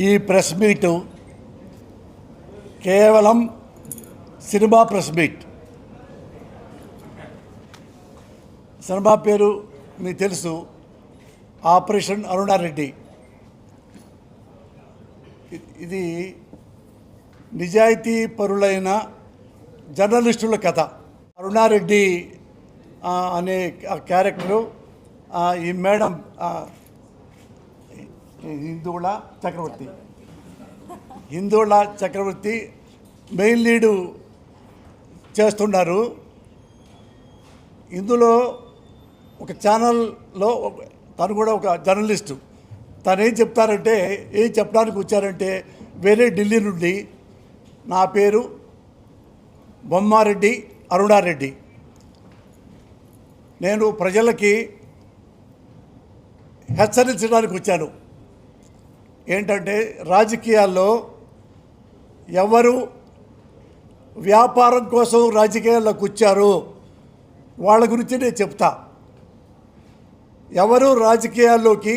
ఈ press meet కేవలం cinema press meet. Cinema పేరు మీకు తెలుసు, ఆపరేషన్ అరుణారెడ్డి. ఇది నిజాయితీ పరులైన జర్నలిస్టుల కథ. అరుణారెడ్డి అనే క్యారెక్టరు ఈ మేడం హిందూళ చక్రవర్తి మెయిన్ లీడు చేస్తున్నారు. ఇందులో ఒక ఛానల్లో తను కూడా ఒక జర్నలిస్టు. తను ఏం చెప్తారంటే, ఏం చెప్పడానికి వచ్చారంటే, వేరే ఢిల్లీ నుండి నా పేరు బొమ్మారెడ్డి అరుణారెడ్డి, నేను ప్రజలకి హెచ్చరించడానికి వచ్చాను. ఏంటంటే, రాజకీయాల్లో ఎవరు వ్యాపారం కోసం రాజకీయాల్లోకి వచ్చారో వాళ్ళ గురించి నేను చెప్తా. ఎవరు రాజకీయాల్లోకి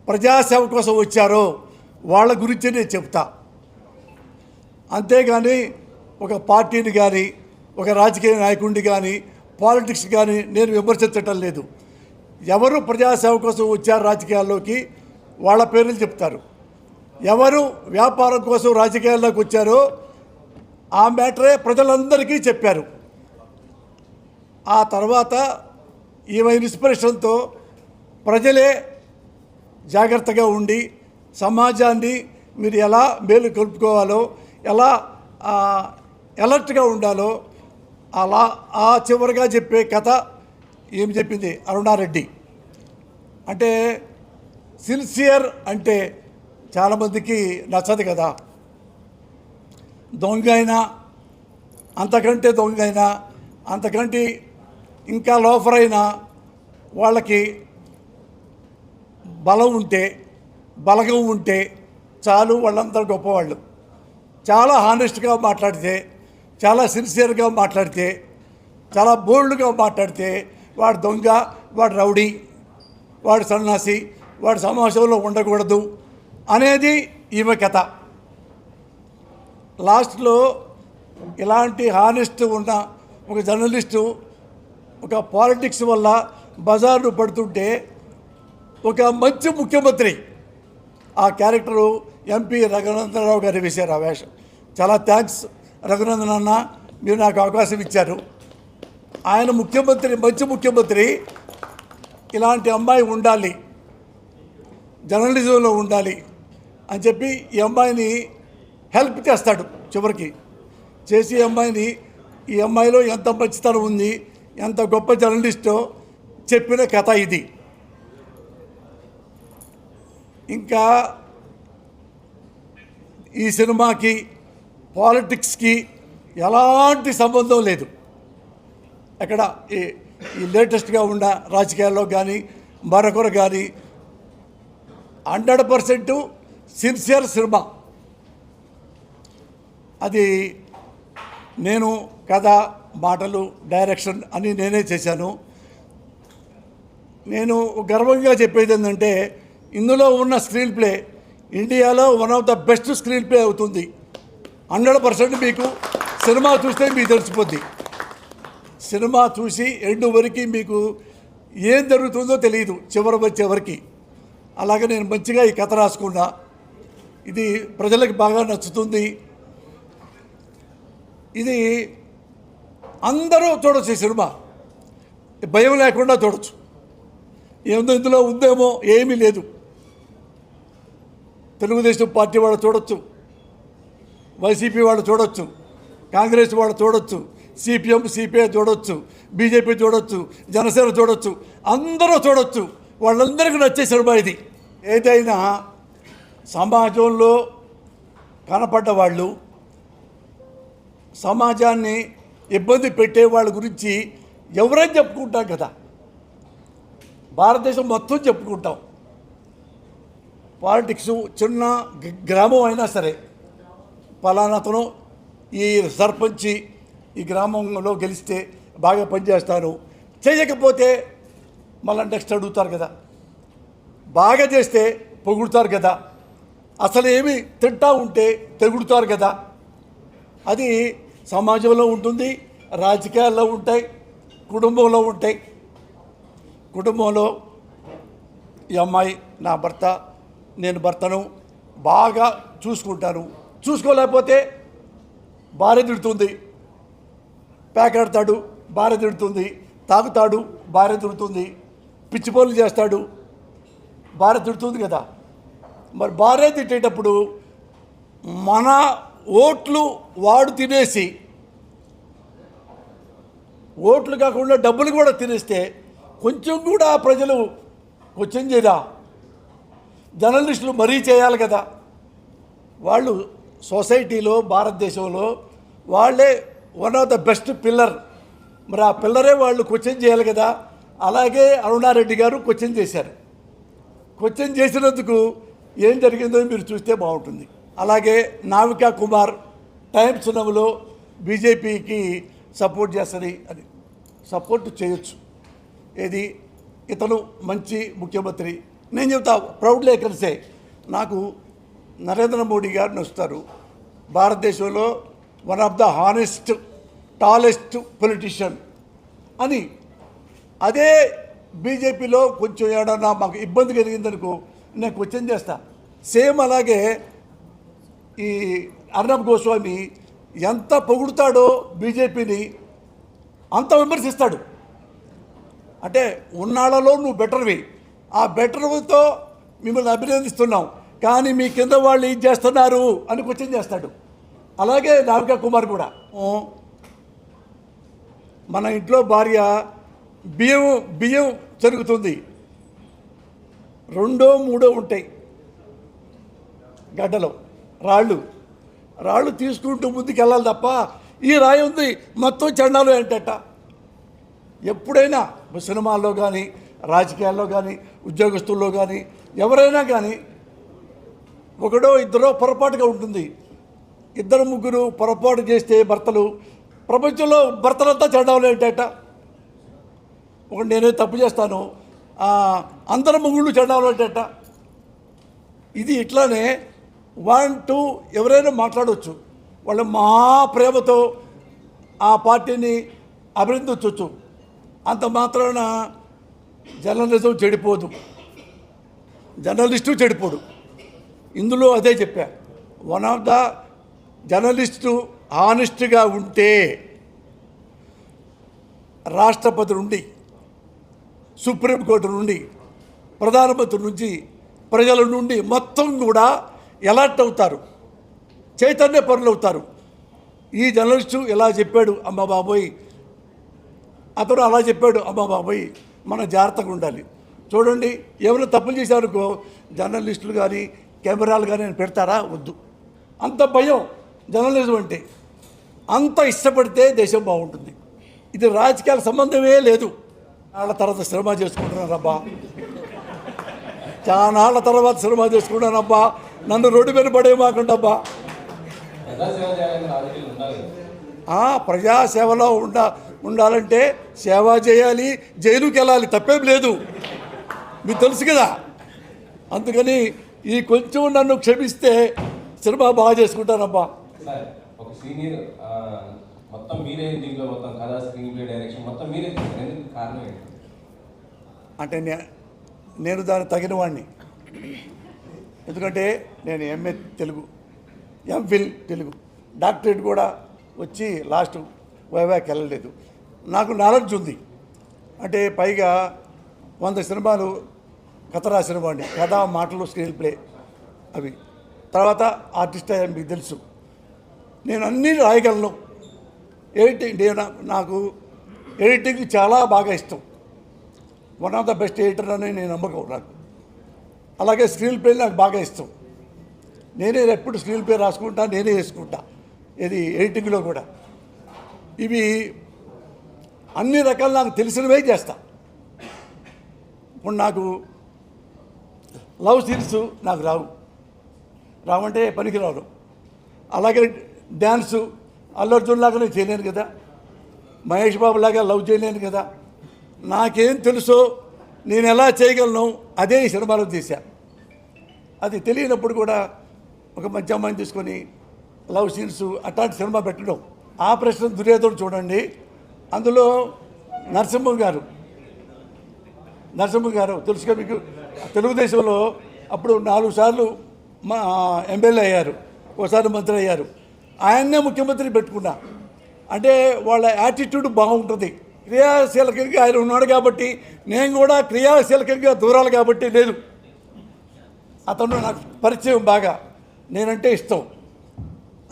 ప్రజాసేవ కోసం వచ్చారో వాళ్ళ గురించి నేను చెప్తా. అంతేగాని ఒక పార్టీని కానీ, ఒక రాజకీయ నాయకుడిని కానీ, పాలిటిక్స్ కానీ నేను విమర్శించటం లేదు. ఎవరు ప్రజాసేవ కోసం వచ్చారు రాజకీయాల్లోకి వాళ్ళ పేర్లు చెప్తారు. ఎవరు వ్యాపారం కోసం రాజకీయాల్లోకి వచ్చారో ఆ మ్యాటరే ప్రజలందరికీ చెప్పారు. ఆ తర్వాత ఈమె ఇన్స్పిరేషన్తో ప్రజలే జాగ్రత్తగా ఉండి సమాజాన్ని మీరు ఎలా మేలు కలుపుకోవాలో, ఎలా అలర్ట్గా ఉండాలో అలా ఆ చివరిగా చెప్పే కథ ఏం చెప్పింది అరుణారెడ్డి. అంటే సిన్సియర్ అంటే చాలామందికి నచ్చదు కదా. దొంగ అయినా, అంతకంటే దొంగ అయినా, అంతకంటే ఇంకా లోఫర్ అయినా వాళ్ళకి బలం ఉంటే, బలగం ఉంటే చాలు, వాళ్ళంతా గొప్పవాళ్ళు. చాలా హానెస్ట్గా మాట్లాడితే, చాలా సిన్సియర్గా మాట్లాడితే, చాలా బోల్డ్గా మాట్లాడితే వాడు దొంగ, వాడు రౌడీ, వాడు సన్యాసి, వాడు సమాజంలో ఉండకూడదు అనేది ఈమె కథ. లాస్ట్లో ఇలాంటి హానెస్ట్ ఉన్న ఒక జర్నలిస్టు ఒక పాలిటిక్స్ వల్ల బజార్ను పడుతుంటే ఒక మంచి ముఖ్యమంత్రి, ఆ క్యారెక్టరు ఎంపీ రఘునందనరావు గారు వేశారు ఆ వేషం. చాలా థ్యాంక్స్ రఘునందన్ అన్న, మీరు నాకు అవకాశం ఇచ్చారు. ఆయన ముఖ్యమంత్రి, మంచి ముఖ్యమంత్రి, ఇలాంటి అమ్మాయి ఉండాలి, జర్నలిజంలో ఉండాలి అని చెప్పి ఈ అమ్మాయిని హెల్ప్ చేస్తాడు. చివరికి చేసి ఈ అమ్మాయిలో ఎంత మంచితనం ఉంది, ఎంత గొప్ప జర్నలిస్టో చెప్పిన కథ ఇది. ఇంకా ఈ సినిమాకి పాలిటిక్స్కి ఎలాంటి సంబంధం లేదు. అక్కడ ఈ లేటెస్ట్గా ఉన్న రాజకీయాల్లో కానీ మరొకరు కానీ 100% సిన్సియర్ సినిమా. అది నేను కథ, మాటలు, డైరెక్షన్ అని నేనే చేశాను. నేను గర్వంగా చెప్పేది ఏంటంటే, ఇందులో ఉన్న స్క్రీన్ ప్లే ఇండియాలో one of the best screen play అవుతుంది. 100% మీకు సినిమా చూస్తే మీకు తెలిసిపోద్ది. సినిమా చూసి ఎండు వరకు మీకు ఏం జరుగుతుందో తెలియదు చివరి వచ్చేవరకు. అలాగే నేను మంచిగా ఈ కథ రాసుకున్నా. ఇది ప్రజలకు బాగా నచ్చుతుంది. ఇది అందరూ చూడొచ్చు. ఈ సినిమా భయం లేకుండా చూడొచ్చు. ఏముందో ఇందులో ఉందేమో ఏమీ లేదు. తెలుగుదేశం పార్టీ వాళ్ళు చూడొచ్చు, వైసీపీ వాళ్ళు చూడొచ్చు, కాంగ్రెస్ వాళ్ళు చూడొచ్చు, సిపిఎం సిపిఐ చూడొచ్చు, బీజేపీ చూడొచ్చు, జనసేన చూడొచ్చు, అందరూ చూడొచ్చు. వాళ్ళందరికీ నచ్చే సినిమా ఇది. ఏదైనా సమాజంలో కనపడ్డ వాళ్ళు, సమాజాన్ని ఇబ్బంది పెట్టే వాళ్ళ గురించి ఎవరైనా చెప్పుకుంటాం కదా. భారతదేశం మొత్తం చెప్పుకుంటాం. పాలిటిక్స్ చిన్న గ్రామం అయినా సరే, పలానాతను ఈ సర్పంచి ఈ గ్రామంలో గెలిస్తే బాగా పనిచేస్తాను, చేయకపోతే మళ్ళీ నెక్స్ట్ అడుగుతారు కదా. బాగా చేస్తే పొగుడుతారు కదా. అసలు ఏమి తింటా ఉంటే తెగుడుతారు కదా, అది సమాజంలో ఉంటుంది, రాజకీయాల్లో ఉంటాయి, కుటుంబంలో ఉంటాయి. కుటుంబంలో ఈ అమ్మాయి నా భర్త, నేను భర్తను బాగా చూసుకుంటాను, చూసుకోలేకపోతే భార్య తిడుతుంది, పేకాడతాడు భార్య తిడుతుంది, తాగుతాడు భార్య తిడుతుంది, పిచ్చి పనులు చేస్తాడు భార్య తిడుతుంది కదా. మరి భార్య తిట్టేటప్పుడు మన ఓట్లు వాడు తినేసి, ఓట్లు కాకుండా డబ్బులు కూడా తినేస్తే కొంచెం కూడా ప్రజలు క్వశ్చన్ చేయరా? జర్నలిస్టులు మరీ చేయాలి కదా. వాళ్ళు సొసైటీలో భారతదేశంలో వాళ్ళే one of the best pillar. మరి ఆ పిల్లరే వాళ్ళు క్వశ్చన్ చేయాలి కదా. అలాగే అరుణారెడ్డి గారు క్వశ్చన్ చేశారు. క్వశ్చన్ చేసినందుకు ఏం జరిగిందో మీరు చూస్తే బాగుంటుంది. అలాగే నావికా కుమార్ టైమ్స్ నవ్వులో బీజేపీకి సపోర్ట్ చేస్తుంది, అది సపోర్ట్ చేయొచ్చు. ఏది ఇతను మంచి ముఖ్యమంత్రి. నేను చెబుతా ప్రౌడ్లీ కలిసే, నాకు నరేంద్ర మోడీ గారు నచ్చుతారు. భారతదేశంలో one of the honest tallest politician అని. అదే బీజేపీలో కొంచెం ఏడన్నా మాకు ఇబ్బంది కలిగిందనుకో నేను క్వశ్చన్ చేస్తా. సేమ్ అలాగే ఈ అర్నబ్ గోస్వామి ఎంత పొగుడుతాడో బీజేపీని అంత విమర్శిస్తాడు. అంటే ఉన్నాళ్ళలో నువ్వు బెటర్వి, ఆ బెటర్తో మిమ్మల్ని అభినందిస్తున్నాం, కానీ మీ కింద వాళ్ళు ఇది చేస్తున్నారు అని క్వశ్చన్ చేస్తాడు. అలాగే నావికా కుమార్ కూడా, మన ఇంట్లో భార్య బియ్యం జరుగుతుంది, 2 3 ఉంటాయి గడ్డలో రాళ్ళు తీసుకుంటూ ముందుకు వెళ్ళాలి తప్ప ఈ రాయి ఉంది మొత్తం చండాలు ఏంటట. ఎప్పుడైనా సినిమాల్లో కానీ రాజకీయాల్లో కానీ ఉద్యోగస్తుల్లో కానీ ఎవరైనా కానీ ఒకడో ఇద్దరో పొరపాటుగా ఉంటుంది. 2 3 పొరపాటు చేస్తే భర్తలు, ప్రపంచంలో భర్తలంతా చండాలు ఏంటట. ఒకటి నేనే తప్పు చేస్తాను, అందరు మొగుళ్ళు చండాలు ఏంటట. ఇది ఇట్లానే 1 2 ఎవరైనా మాట్లాడవచ్చు, వాళ్ళు మా ప్రేమతో ఆ పార్టీని అభినందించవచ్చు. అంత మాత్రాన జర్నలిజం చెడిపోదు, జర్నలిస్టు చెడిపోడు. ఇందులో అదే చెప్పా, వన్ ఆఫ్ ద జర్నలిస్టు హానెస్ట్గా ఉంటే రాష్ట్రపతి నుండి, సుప్రీంకోర్టు నుండి, ప్రధానమంత్రి నుంచి, ప్రజల నుండి మొత్తం కూడా ఎలర్ట్ అవుతారు, చైతన్య పరులు అవుతారు. ఈ జర్నలిస్టు ఇలా చెప్పాడు అమ్మ బాబోయ్, అతను అలా చెప్పాడు అమ్మ బాబోయ్, మనం జాగ్రత్తగా ఉండాలి. చూడండి, ఎవరైనా తప్పులు చేశారనుకో జర్నలిస్టులు కానీ కెమెరాలు కానీ పెడతారా? వద్దు. అంత భయం జర్నలిజం అంటే. అంత ఇష్టపడితే దేశం బాగుంటుంది. ఇది రాజకీయాల సంబంధమే లేదు. నాళ్ళ తర్వాత సినిమా చేసుకుంటున్నానబ్బా, చానాళ్ళ తర్వాత సినిమా చేసుకుంటానబ్బా, నన్ను రోడ్డు మీద పడేయమాకండబ్బా. ప్రజాసేవలో ఉండాలంటే సేవ చేయాలి, జైలుకి వెళ్ళాలి, తప్పేం లేదు, మీకు తెలుసు కదా. అందుకని ఈ కొంచెం నన్ను క్షమిస్తే సినిమా బాగా చేసుకుంటానబ్బా. ఒక సీనియర్ మొత్తం మీరే దీంట్లో మొత్తం కథ, స్క్రీన్ ప్లే, డైరెక్షన్ మొత్తం మీరే చేశారు, కారణం ఏంటి? అంటే నేను దానికి తగిన వాడిని. ఎందుకంటే నేను MA Telugu, MPhil Telugu, doctorate కూడా వచ్చి లాస్ట్ వైవాకి వెళ్ళలేదు. నాకు నాలెడ్జ్ ఉంది. అంటే పైగా 100 సినిమాలు కథ రాసిన వాడిని, కథ, మాటలు, స్క్రీన్ ప్లే అవి. తర్వాత ఆర్టిస్ట్ మీకు తెలుసు, నేను అన్నీ రాయగలను. ఎడిటింగ్ నాకు ఎడిటింగ్ చాలా బాగా ఇష్టం. One of the best editor అని నేను నమ్మకం నాకు. అలాగే స్క్రీన్ ప్లే నాకు బాగా ఇష్టం. నేనే ఎప్పుడు స్క్రీన్ ప్లే రాసుకుంటా, నేనే వేసుకుంటా, ఇది ఎడిటింగ్లో కూడా. ఇవి అన్ని రకాలు నాకు తెలిసినవే చేస్తా. ఇప్పుడు నాకు లవ్ సీన్స్ నాకు రావంటే పనికి రావు. అలాగే డ్యాన్సు అల్లు అర్జున్ లాగా నేను చేయలేను కదా, మహేష్ బాబు లాగా లవ్ చేయలేను కదా. నాకేం తెలుసో నేను ఎలా చేయగలను అదే ఈ సినిమాలో చేశా. అది తెలియనప్పుడు కూడా ఒక మంచి అమ్మాయిని తీసుకొని లవ్ సీన్స్ అట్లాంటి సినిమా పెట్టడం. ఆపరేషన్ దుర్యోధనుడు చూడండి, అందులో నరసింహ గారు తెలుసుగా మీకు, తెలుగుదేశంలో అప్పుడు 4 సార్లు మా ఎమ్మెల్యే అయ్యారు, ఒకసారి మంత్రి అయ్యారు. ఆయన్నే ముఖ్యమంత్రి పెట్టుకున్నా. అంటే వాళ్ళ యాటిట్యూడ్ బాగుంటుంది. క్రియాశీలకంగా ఆయన ఉన్నాడు కాబట్టి నేను కూడా క్రియాశీలకంగా దూరాలి కాబట్టి లేదు. అతను నాకు పరిచయం బాగా, నేనంటే ఇష్టం.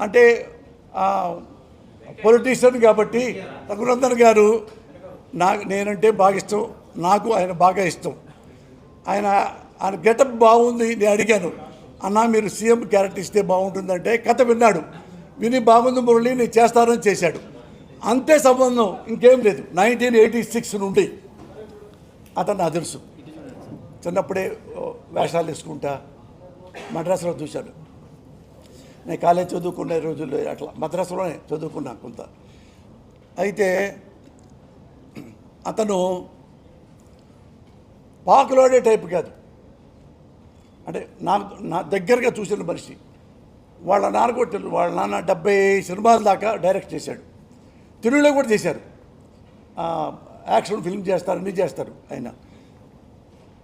అంటే పొలిటీషియన్ కాబట్టి రఘునందన్ గారు నేనంటే బాగా ఇష్టం, నాకు ఆయన బాగా ఇష్టం. ఆయన గెటప్ బాగుంది. నేను అడిగాను, అన్నా మీరు సీఎం క్యారెక్టర్ ఇస్తే బాగుంటుందంటే కథ విన్నాడు, విని బాగుంది మురళి నేను చేస్తానని చేశాడు. అంతే సంబంధం, ఇంకేం లేదు. 1986 నుండి అతను నాకు తెలుసు. చిన్నప్పుడే వేషాలు వేసుకుంటా మద్రాసులో చూశాను. నేను కాలేజ్ చదువుకునే రోజుల్లో అట్లా మద్రాసులోనే చదువుకున్నా కొంత. అయితే అతను పాకులాడే టైప్ కాదు. అంటే నా దగ్గరగా చూసిన మనిషి. వాళ్ళ నాన్న కూడా తెలుసు. వాళ్ళ నాన్న 70 సినిమాల దాకా డైరెక్ట్ చేశాడు. తెలుగులో కూడా చేశారు. యాక్షన్ ఫిల్మ్ చేస్తారు, అన్నీ చేస్తారు. ఆయన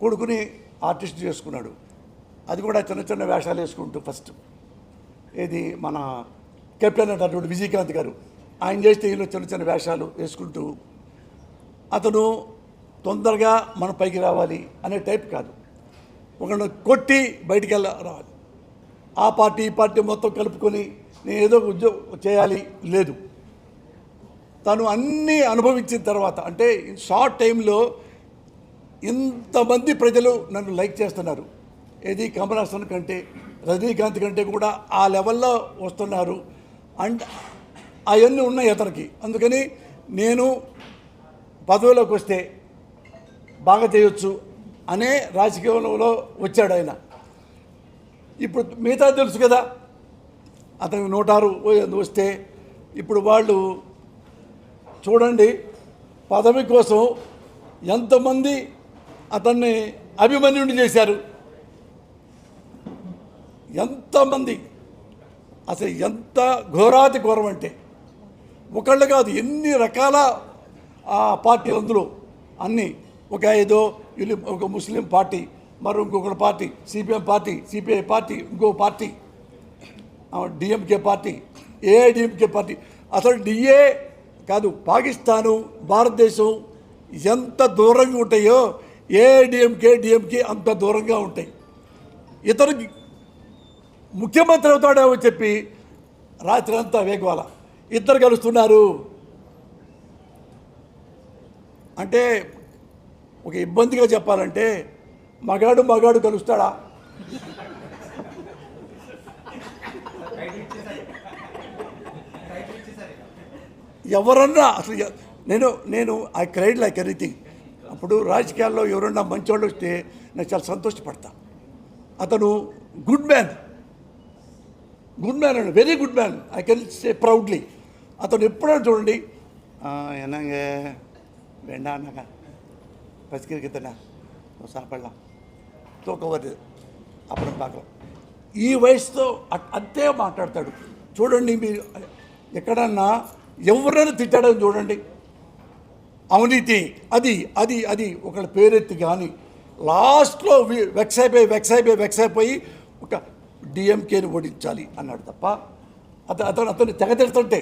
కొడుకుని ఆర్టిస్ట్ చేసుకున్నాడు. అది కూడా చిన్న చిన్న వేషాలు వేసుకుంటూ ఫస్ట్ ఏది మన కెప్టెన్ అంటారు విజయకాంత్ గారు, ఆయన చేస్తే ఈలో చిన్న చిన్న వేషాలు వేసుకుంటూ అతను తొందరగా మన పైకి రావాలి అనే టైప్ కాదు. ఒకళ్ళు కొట్టి బయటికి రావాలి, ఆ పార్టీ ఈ పార్టీ మొత్తం కలుపుకొని నేను ఏదో ఉద్యోగం చేయాలి లేదు. తను అన్నీ అనుభవించిన తర్వాత, అంటే షార్ట్ టైంలో ఇంతమంది ప్రజలు నన్ను లైక్ చేస్తున్నారు. ఏది కమల్ హాసన్ కంటే, రజనీకాంత్ కంటే కూడా ఆ లెవెల్లో వస్తున్నారు. అండ్ అవన్నీ ఉన్నాయి అతనికి. అందుకని నేను పదవిలోకి వస్తే బాగా చేయొచ్చు అనే రాజకీయంలో వచ్చాడు ఆయన. ఇప్పుడు మిగతా తెలుసు కదా, అతనికి 106 వస్తే ఇప్పుడు వాళ్ళు చూడండి పదవి కోసం ఎంతమంది అతన్ని అభిమన్యుడిని చేశారు. ఎంతమంది, అసలు ఎంత ఘోరాతి ఘోరం అంటే ఒకళ్ళు కాదు, ఎన్ని రకాల పార్టీలు అందులో అన్నీ. ఒక ముస్లిం పార్టీ, మరి ఇంకొక party CPM party, CPI party, ఇంకో party DMK party, AIADMK party. అసలు డిఏ కాదు, పాకిస్తాను భారతదేశం ఎంత దూరంగా ఉంటాయో ఏఐడిఎంకే డిఎంకే అంత దూరంగా ఉంటాయి. ఇతనికి ముఖ్యమంత్రి అవుతాడేమో చెప్పి రాత్రి అంతా వేగవాల ఇద్దరు కలుస్తున్నారు. అంటే ఒక ఇబ్బందిగా చెప్పాలంటే మగాడు కలుస్తాడా? ఎవరన్నా అసలు నేను ఐ క్రైడ్ లైక్ ఎనీథింగ్. అప్పుడు రాజకీయాల్లో ఎవరన్నా మంచోళ్ళు వస్తే నేను చాలా సంతోషపడతా. అతను గుడ్ మ్యాన్ అండి, very good man, I can say proudly. అతను ఎప్పుడైనా చూడండి என்னங்க வேண்டானாக்கா பசிக்கிறதுனா சாப்பிடலாம் తూకం వద్దు అప్పుడు பார்க்கலாம். ఈ వయసుతో అంతే మాట్లాడతాడు. చూడండి మీరు ఎక్కడన్నా ఎవరైనా తిట్టాడని చూడండి, అవినీతి అది అది అది ఒకళ్ళ పేరెత్తి కానీ లాస్ట్లో వెక్స్ అయిపోయి ఒక డిఎంకేని ఓడించాలి అన్నాడు తప్ప అతను తెగతిడుతుంటే,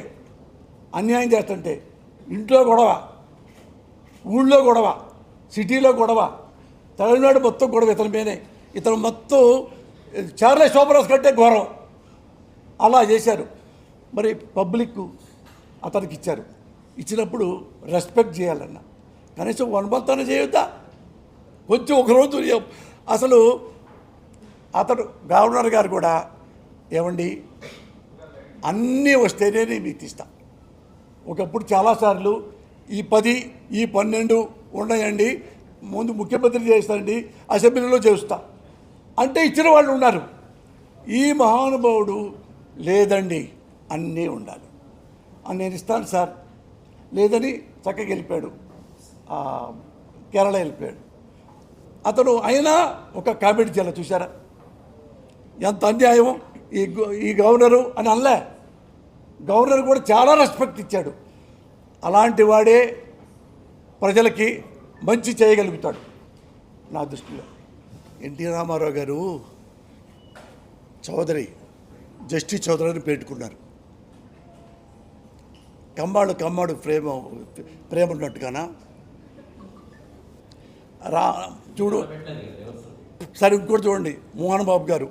అన్యాయం చేస్తుంటే, ఇంట్లో గొడవ, ఊళ్ళో గొడవ, సిటీలో గొడవ, తమిళనాడు మొత్తం గొడవ ఇతని మీదే. ఇతను మొత్తం చార్లెస్ శోభరాజ్ కంటే ఘోరం అలా చేశారు. మరి పబ్లిక్ అతనికి ఇచ్చారు. ఇచ్చినప్పుడు రెస్పెక్ట్ చేయాలన్న కనీసం 1 month అన్న చేయొద్దా? కొంచెం ఒకరోజు అసలు అతడు గవర్నర్ గారు కూడా ఏమండి అన్నీ వస్తేనే నేను మీకు తీస్తా. ఒకప్పుడు చాలాసార్లు ఈ 10 ఈ 12 ఉన్నాయండి, ముందు ముఖ్యమంత్రి చేస్తానండి, అసెంబ్లీలో చేస్తా అంటే ఇచ్చిన వాళ్ళు ఉన్నారు. ఈ మహానుభావుడు లేదండి అన్నీ ఉండాలి అని నేను ఇస్తాను సార్ లేదని చక్కగా వెళ్ళిపోయాడు, కేరళ వెళ్ళిపోయాడు. అతను అయినా ఒక కామెడీ చేయాలి. చూసారా ఎంత అన్యాయమో? ఈ గవర్నరు అని అనలే. గవర్నర్ కూడా చాలా రెస్పెక్ట్ ఇచ్చాడు. అలాంటి వాడే ప్రజలకి మంచి చేయగలుగుతాడు నా దృష్టిలో. ఎన్టీ రామారావు గారు చౌదరి, జస్టిస్ చౌదరి అని పెట్టుకున్నారు. కమ్మాడు ప్రేమ ఉన్నట్టుగానా చూడు. సరే ఇంకోటి చూడండి, మోహన్ బాబు గారు,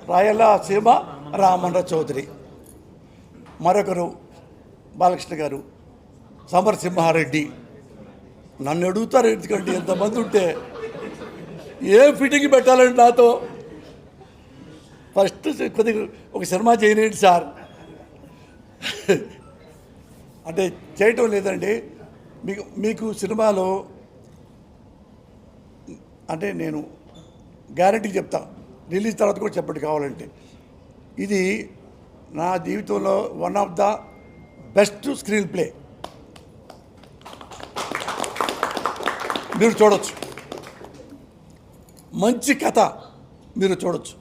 రాయలసీమ రామన్న చౌదరి, మరొకరు బాలకృష్ణ గారు, సమరసింహారెడ్డి. నన్ను అడుగుతారు ఎందుకంటే ఎంతమంది ఉంటే ఏ ఫిట్టింగ్ పెట్టాలండి నాతో. ఫస్ట్ కొద్దిగా ఒక సినిమా చేయలేండి సార్ అంటే చేయటం లేదండి. మీకు సినిమాలో అంటే నేను గ్యారంటీ చెప్తా, రిలీజ్ తర్వాత కూడా చెప్పండి కావాలంటే, ఇది నా జీవితంలో one of the best screen play. మీరు చూడొచ్చు, మంచి కథ మీరు చూడొచ్చు.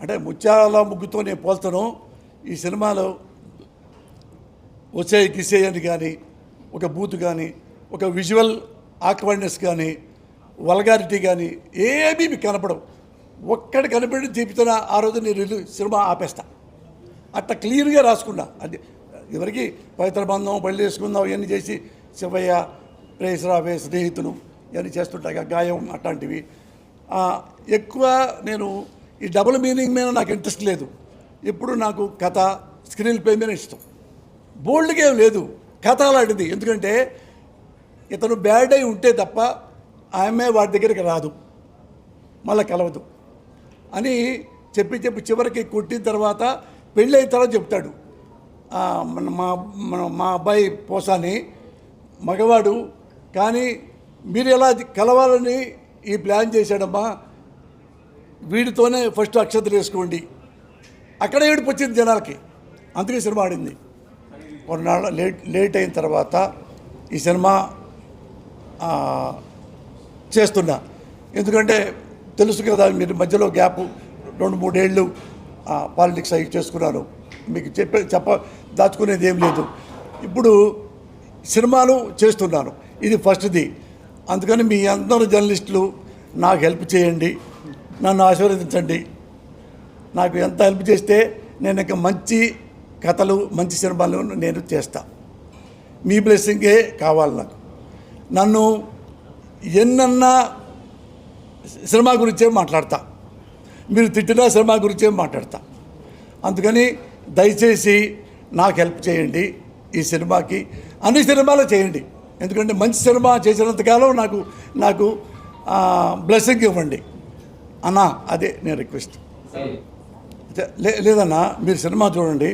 అంటే ముత్యాల ముగ్గుతో నేను పోల్తాను. ఈ సినిమాలో వచ్చే గిసే అని కానీ, ఒక బూత్ కానీ, ఒక విజువల్ ఆక్వర్డ్నెస్ కానీ, వల్గారిటీ కానీ ఏమీ మీకు కనపడవు. ఒక్కడి కనపడి చూపుతున్న ఆ రోజు నేను సినిమా ఆపేస్తా. అట్లా క్లియర్గా రాసుకున్నా. అది ఎవరికి పవిత్ర బంధం, పెళ్లి చేసుకుందాం ఇవన్నీ చేసి శివయ్య, ప్రేసరావే, స్నేహితులు ఇవన్నీ చేస్తుంటాయి, గాయం అట్లాంటివి. ఎక్కువ నేను ఈ డబుల్ మీనింగ్ మీద నాకు ఇంట్రెస్ట్ లేదు. ఇప్పుడు నాకు కథ, స్క్రీన్ ప్లే మీద ఇష్టం. బోల్డ్గా ఏం లేదు, కథ అలాంటిది. ఎందుకంటే ఇతను బ్యాడ్ అయి ఉంటే తప్ప ఆమె వాడి దగ్గరికి రాదు, మళ్ళీ కలవదు అని చెప్పి చివరికి కొట్టిన తర్వాత పెళ్ళి అయిన తర్వాత చెప్తాడు. మా అబ్బాయి పోసాని మగవాడు, కానీ మీరు ఎలా కలవాలని ఈ ప్లాన్ చేశాడమ్మా, వీడితోనే ఫస్ట్ అక్షతలు వేసుకోండి. అక్కడ ఏడుపు వచ్చింది జనాలకి, అందుకే సినిమా ఆడింది. కొన్నాళ్ళ లేట్ అయిన తర్వాత ఈ సినిమా చేస్తున్నా. ఎందుకంటే తెలుసు కదా, మీరు మధ్యలో గ్యాప్ 2-3 ఏళ్ళు పాలిటిక్స్ అవి చేసుకున్నాను. మీకు దాచుకునేది ఏం లేదు. ఇప్పుడు సినిమాలు చేస్తున్నాను, ఇది ఫస్ట్ది. అందుకని మీ అందరూ జర్నలిస్టులు నాకు హెల్ప్ చేయండి, నన్ను ఆశీర్వదించండి. నాకు ఎంత హెల్ప్ చేస్తే నేను ఇంకా మంచి కథలు, మంచి సినిమాలు నేను చేస్తా. మీ బ్లెస్సింగే కావాలి నాకు. నన్ను ఎన్నన్నా సినిమా గురించే మాట్లాడతా, మీరు తిట్టినా సినిమా గురించే మాట్లాడతా. అందుకని దయచేసి నాకు హెల్ప్ చేయండి. ఈ సినిమాకి అన్ని సినిమాలు చేయండి. ఎందుకంటే మంచి సినిమా చేసినంతకాలం నాకు బ్లెస్సింగ్ ఇవ్వండి అన్నా, అదే నేను రిక్వెస్ట్. లేదన్నా మీరు సినిమా చూడండి,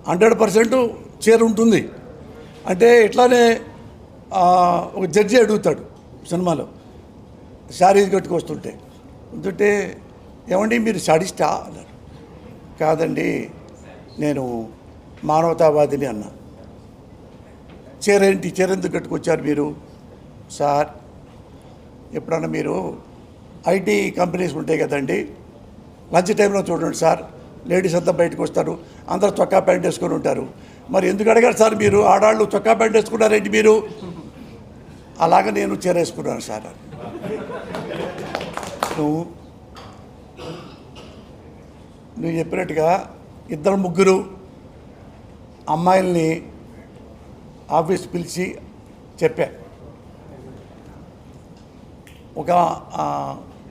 100% చీర ఉంటుంది. అంటే ఇట్లానే ఒక జడ్జి అడుగుతాడు సినిమాలో, శారీస్ కట్టుకొస్తుంటే ఏమండి మీరు సాడిస్టా అన్నారు. కాదండి, నేను మానవతావాదిని అన్నా. చీర ఏంటి, చీర ఎందుకు కట్టుకొచ్చారు మీరు? సార్, ఎప్పుడన్నా మీరు ఐటీ కంపెనీస్ ఉంటాయి కదండి, లంచ్ టైంలో చూడండి సార్, లేడీస్ అంతా బయటకు వస్తారు, అందరూ చొక్కా ప్యాంట్ వేసుకొని ఉంటారు. మరి ఎందుకు అడగారు సార్, మీరు ఆడవాళ్ళు చొక్కా ప్యాంట్ వేసుకున్నారేంటి మీరు? అలాగ నేను చీర వేసుకున్నాను సార్. నువ్వు చెప్పినట్టుగా 2-3 అమ్మాయిల్ని ఆఫీస్ పిలిచి చెప్పా. ఒక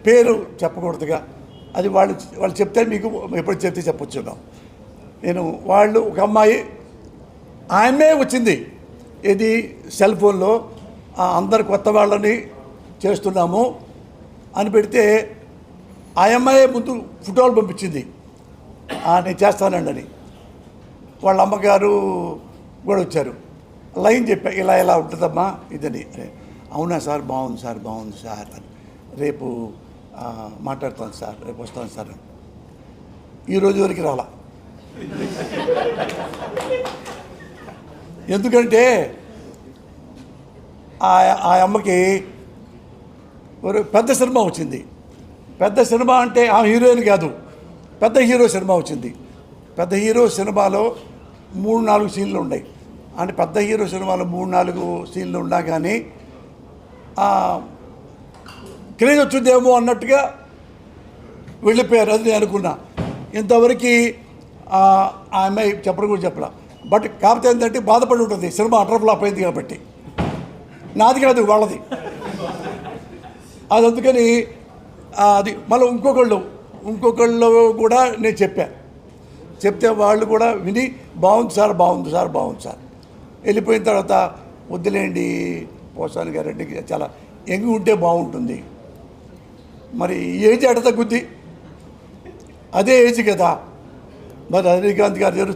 పేరు చెప్పకూడదుగా, అది వాళ్ళు చెప్తే మీకు ఎప్పుడు చెప్తే చెప్పొచ్చు. వాళ్ళు ఒక అమ్మాయి, ఆమె వచ్చింది, ఇది సెల్ ఫోన్లో అందరు కొత్త వాళ్ళని చేస్తున్నాము అని పెడితే ఆ అమ్మాయి ముందు ఫోటోలు పంపించింది, నేను చేస్తానండి అని. వాళ్ళ అమ్మగారు కూడా వచ్చారు, లైన్ చెప్పా, ఇలా ఉంటుందమ్మా ఇదని. అవునా సార్, బాగుంది సార్ అని. రేపు మాట్లాడతాను సార్, రేపు వస్తాను సార్ అని. ఈరోజు వరకు రాలా. ఎందుకంటే ఆ అమ్మకి పెద్ద సినిమా వచ్చింది. పెద్ద సినిమా అంటే ఆ హీరోయిన్ కాదు, పెద్ద హీరో సినిమా వచ్చింది. పెద్ద హీరో సినిమాలో 3-4 సీన్లు ఉన్నాయి. అంటే పెద్ద హీరో సినిమాలో 3-4 సీన్లు ఉన్నా కానీ క్రేజ్ వచ్చిందేమో అన్నట్టుగా వెళ్ళిపోయారు. అది నేను అనుకున్నా. ఇంతవరకు ఆ అమ్మాయి చెప్పడం కూడా చెప్పలా. బట్ కాకపోతే ఏంటంటే బాధపడి ఉంటుంది, సినిమా అటర్ ఫ్లాప్ అయింది కాబట్టి. నాది కాదు, వాళ్ళది. అది అందుకని అది మళ్ళీ ఇంకొకళ్ళు కూడా నేను చెప్తే వాళ్ళు కూడా విని బాగుంది సార్ వెళ్ళిపోయిన తర్వాత వద్దులేండి పోసాని గారండి, చాలా యంగ్ ఉంటే బాగుంటుంది. మరి ఏజ్ ఎడ తగ్గుద్ది? అదే ఏజ్ కదా. మరి రజనీకాంత్ గారు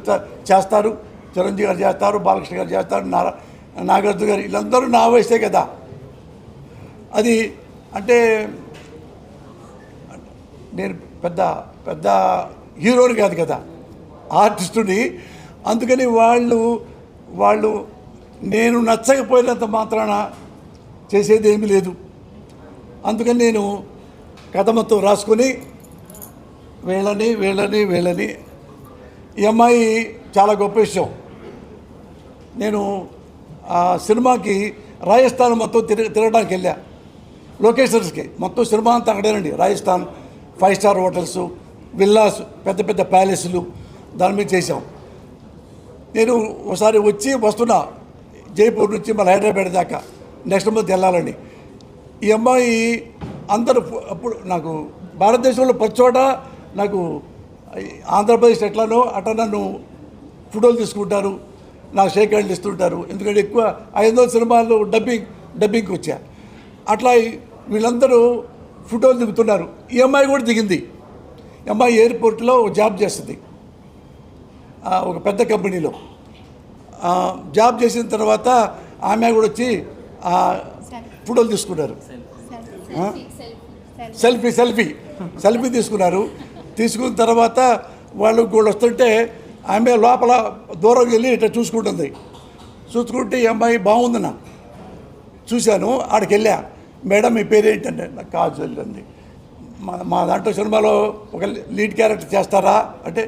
చేస్తారు, చిరంజీవి గారు చేస్తారు, బాలకృష్ణ గారు చేస్తారు, నాగార్జున గారు, వీళ్ళందరూ నా వయసే కదా. అది అంటే నేను పెద్ద హీరోని కాదు కదా, ఆర్టిస్టుని. అందుకని వాళ్ళు నేను నచ్చకపోయినంత మాత్రాన చేసేది ఏమీ లేదు. అందుకని నేను కథ మొత్తం రాసుకొని వీళ్ళని ఈ అమ్మాయి చాలా గొప్ప విషయం. నేను ఆ సినిమాకి రాజస్థాన్ మొత్తం తిరగడానికి వెళ్ళా, లొకేషన్స్కి. మొత్తం సినిమా అంతా అక్కడేనండి. రాజస్థాన్ 5 స్టార్ హోటల్స్, విల్లాస్, పెద్ద ప్యాలెస్లు, దాని మీద చేసాం. నేను ఒకసారి వస్తున్నా జైపూర్ నుంచి మళ్ళీ హైదరాబాద్ దాకా, నెక్స్ట్ మంత్ వెళ్ళాలండి. ఈ అమ్మాయి అందరూ అప్పుడు నాకు భారతదేశంలో ప్రతి చోట నాకు ఆంధ్రప్రదేశ్ ఎట్లానో అట్లా నన్ను ఫోటోలు తీసుకుంటారు, నాకు షేక్ హ్యాండ్లు ఇస్తుంటారు. ఎందుకంటే ఎక్కువ 500 సినిమాలు డబ్బింగ్కి వచ్చా. అట్లా వీళ్ళందరూ ఫోటోలు దిగుతున్నారు. ఈ అమ్మాయి కూడా దిగింది. ఈ అమ్మాయి ఎయిర్పోర్ట్లో జాబ్ చేస్తుంది, ఒక పెద్ద కంపెనీలో జాబ్ చేసిన తర్వాత ఆమె కూడా వచ్చి ఫోటోలు తీసుకున్నారు. సెల్ఫీ తీసుకున్నారు. తీసుకున్న తర్వాత వాళ్ళు వస్తుంటే ఆమె లోపల దూరం వెళ్ళి ఇట్లా చూసుకుంటే ఈ అమ్మాయి బాగుంది. నాకు చూశాను, ఆడికి వెళ్ళా. మేడం మీ పేరేంటంటే, నాకు కాజల్ అండి. మా దాంట్లో సినిమాలో ఒక లీడ్ క్యారెక్టర్ చేస్తారా అంటే,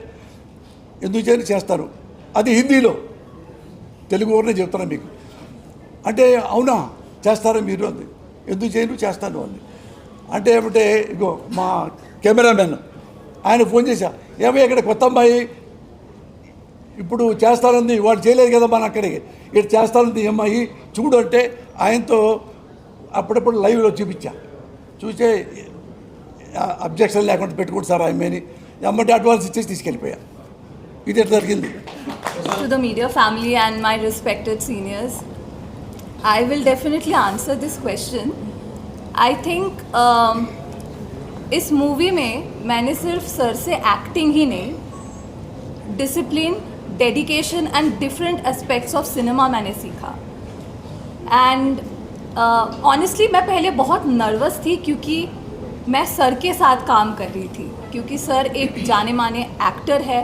ఎందుకు చేయని చేస్తారు, అది హిందీలో. తెలుగు ఊరినే చెప్తున్నాను మీకు అంటే, అవునా చేస్తారా మీరు అంది. ఎందుకు చేయను, చేస్తాను అంది. అంటే ఏమంటే ఇగో మా కెమెరామెన్ ఆయన ఫోన్ చేశా, ఏమో ఇక్కడ కొత్త అమ్మాయి ఇప్పుడు చేస్తానంది, వాడు చేయలేదు కదా మన అక్కడికి, ఇక్కడ చేస్తానంది ఈ అమ్మాయి చూడు అంటే ఆయనతో అప్పుడప్పుడు లైవ్లో చూసే అబ్జెక్షన్ లేకుండా పెట్టుకుంటు సార్ ఆమెని ఎమ్మటి అడ్వాన్స్ ఇచ్చేసి తీసుకెళ్ళిపోయా. ఇది ఎట్లా జరిగింది. To the media family and my respected seniors, I will definitely answer this question. I think इस मूवी में मैंने सिर्फ सर से एक्टिंग ही नहीं, discipline, dedication and different aspects of cinema मैंने सीखा. एंड ऑनेस्टली मैं पहले बहुत नर्वस थी क्योंकि मैं सर के साथ काम कर रही थी, क्योंकि सर एक जाने माने एक्टर है,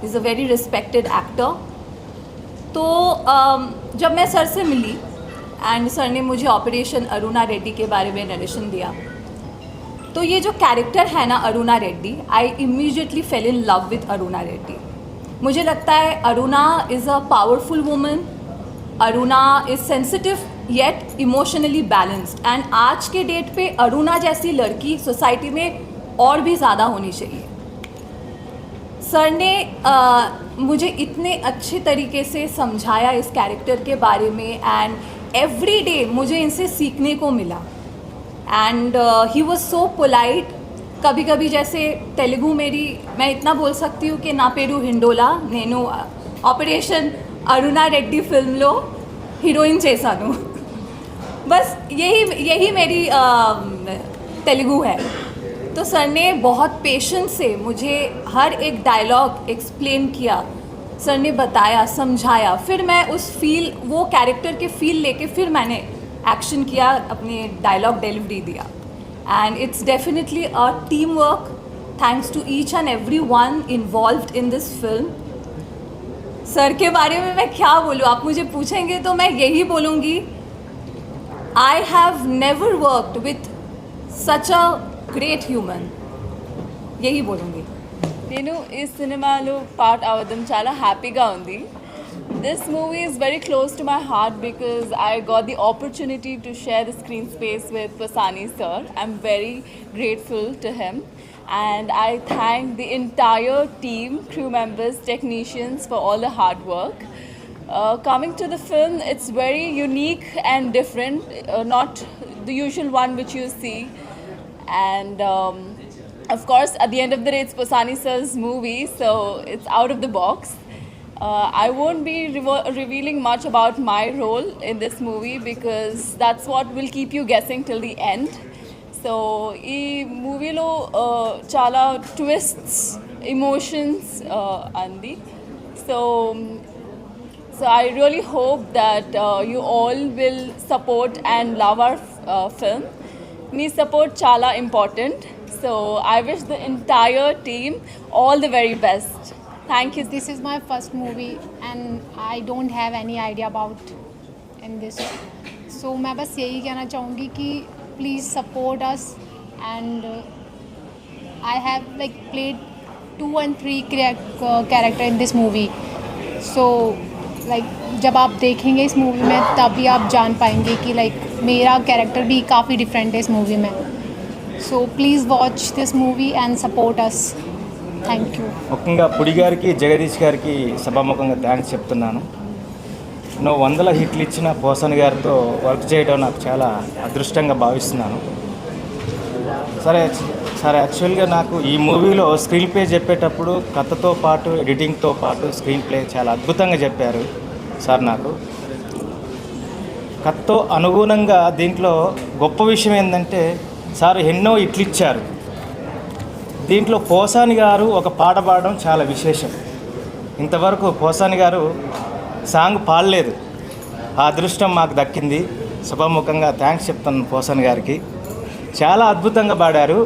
is a very respected actor. तो जब मैं सर से मिली एंड सर ने मुझे ऑपरेशन अरुणा रेड्डी के बारे में नरेशन दिया, तो ये जो कैरेक्टर है ना Aruna Reddy, I immediately fail in love with Aruna Reddy. मुझे लगता है Aruna is a powerful woman, Aruna is sensitive yet emotionally balanced. And आज के डेट पे अरुणा जैसी लड़की सोसाइटी में और भी ज़्यादा होनी चाहिए. सर ने मुझे इतने अच्छे तरीके से समझाया इस कैरेक्टर के बारे में, एंड एवरी डे मुझे इनसे सीखने को मिला. And he was so polite. कभी कभी जैसे तेलुगु मेरी, मैं इतना बोल सकती हूँ कि ना पेरू हिंडोला నేను operation Aruna Reddy film heroine చేశాను. बस यही मेरी तेलुगु है. तो सर ने बहुत पेशेंस से मुझे हर एक डायलॉग एक्सप्लेन किया, सर ने बताया, समझाया. फिर मैं वो कैरेक्टर के फील लेके फिर मैंने एक्शन किया, अपने डायलॉग डिलीवरी दिया. And it's definitely a team work. Thanks to each and every one involved in this film. Sir के बारे में मैं क्या बोलूँ, आप मुझे पूछेंगे तो मैं यही बोलूँगी, I have never worked with such a great human, यही बोलूँगी. నేను ఈ సినిమాలో పార్ట్ అవ్వడం చాలా హ్యాపీగా ఉంది. This movie is very close to my heart because I got the opportunity to share the screen space with Pasani sir. I'm very grateful to him, and I thank the entire team, crew members, technicians for all the hard work. Coming to the film, it's very unique and different, not the usual one which you see. And of course, at the end of the day, it's Pasani sir's movie, so it's out of the box. I won't be revealing much about my role in this movie because that's what will keep you guessing till the end. So, ఈ మూవీలో చాలా twists, emotions అంది. So I really hope that you all will support and love our film. Me support చాలా important. So I wish the entire team all the very best. Thank you. This is my first movie and I don't have any idea about in this. So मैं बस यही कहना चाहूँगी कि please support us and I have like played 2 and 3 character in this movie. So like जब आप देखेंगे इस मूवी में तभी आप जान पाएंगे कि like मेरा कैरेक्टर भी काफ़ी डिफरेंट है इस मूवी में. So please watch this movie and support us. Thank you. ముఖ్యంగా పుడి గారికి, జగదీష్ గారికి సభాముఖంగా థ్యాంక్స్ చెప్తున్నాను. నువ్వు 100 హిట్లు ఇచ్చిన పోసన్ గారితో వర్క్ చేయడం నాకు చాలా అదృష్టంగా భావిస్తున్నాను. సరే యాక్చువల్గా నాకు ఈ మూవీలో స్క్రీన్ ప్లే చెప్పేటప్పుడు కథతో పాటు ఎడిటింగ్తో పాటు స్క్రీన్ ప్లే చాలా అద్భుతంగా చెప్పారు సార్. నాకు కథతో అనుగుణంగా దీంట్లో గొప్ప విషయం ఏంటంటే సార్ ఎన్నో హిట్లు ఇచ్చారు. దీంట్లో పోసాని గారు ఒక పాట పాడడం చాలా విశేషం. ఇంతవరకు పోసాని గారు సాంగ్ పాడలేదు. ఆ అదృష్టం మాకు దక్కింది. సభాముఖంగా థ్యాంక్స్ చెప్తాను పోసాని గారికి. చాలా అద్భుతంగా పాడారు.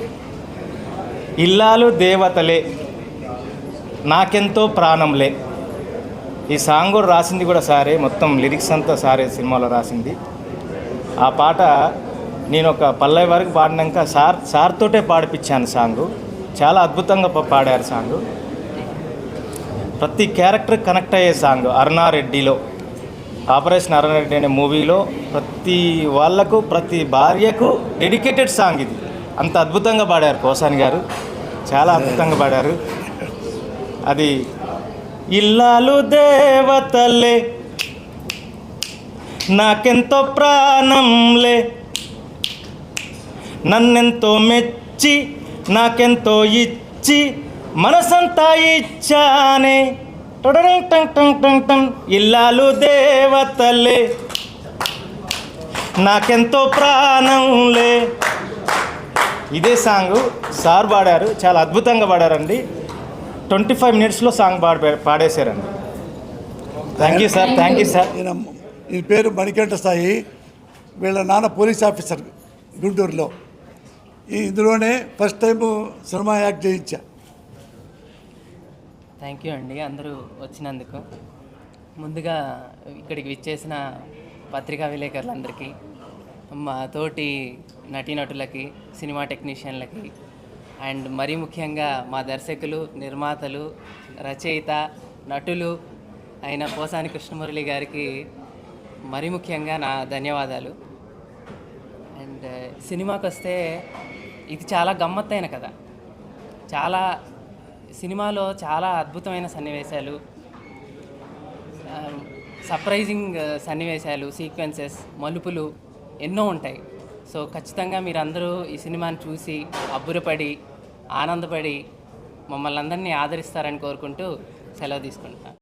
ఇల్లాలు దేవతలే నాకెంతో ప్రాణంలే, ఈ సాంగ్ కూడా రాసింది కూడా సారే. మొత్తం లిరిక్స్ అంతా సారే సినిమాలో రాసింది. ఆ పాట నేను ఒక పల్లవి వరకు పాడినాక సార్తోటే పాడిపించాను సాంగు. చాలా అద్భుతంగా పాడారు సాంగ్. ప్రతి క్యారెక్టర్ కనెక్ట్ అయ్యే సాంగ్. అరుణారెడ్డిలో, ఆపరేషన్ అరుణారెడ్డి అనే మూవీలో ప్రతి వాళ్లకు, ప్రతి భార్యకు డెడికేటెడ్ సాంగ్ ఇది. అంత అద్భుతంగా పాడారు పోసాని గారు, చాలా అద్భుతంగా పాడారు. అది ఇల్లాలు దేవతలే నాకెంతో ప్రాణంలే, నన్నెంతో మెచ్చి నాకెంతో ఇచ్చి మనసంతా ఇచ్చానే, ఇల్లాలు దేవతలే నాకెంతో ప్రాణంలే. ఇదే సాంగ్ సార్ పాడారు, చాలా అద్భుతంగా పాడారండి. 25 మినిట్స్లో సాంగ్ పాడేశారండి. Thank you sir, thank you sir. ఈయన పేరు మణికంఠ సాయి. వీళ్ళ నాన్న పోలీస్ ఆఫీసర్ గుంటూరులో. ఇందులోనే ఫస్ట్ టైం సినిమా యాక్ట్ చేయించా. థ్యాంక్ యూ అండి అందరూ వచ్చినందుకు. ముందుగా ఇక్కడికి విచ్చేసిన పత్రికా విలేకరులందరికీ, మా తోటి నటీనటులకి, సినిమా టెక్నీషియన్లకి, అండ్ మరీ ముఖ్యంగా మా దర్శకులు, నిర్మాతలు, రచయిత, నటులు అయిన పోసాని కృష్ణమురళి గారికి మరీ ముఖ్యంగా నా ధన్యవాదాలు. అండ్ సినిమాకి వస్తే ఇది చాలా గమ్మత్తైన కథ. సినిమాలో చాలా అద్భుతమైన సన్నివేశాలు, సర్ప్రైజింగ్ సన్నివేశాలు, సీక్వెన్సెస్, మలుపులు ఎన్నో ఉంటాయి. సో ఖచ్చితంగా మీరందరూ ఈ సినిమాని చూసి అబ్బురపడి, ఆనందపడి మమ్మల్ని అందరినీ ఆదరిస్తారని కోరుకుంటూ సెలవు తీసుకుంటున్నాను.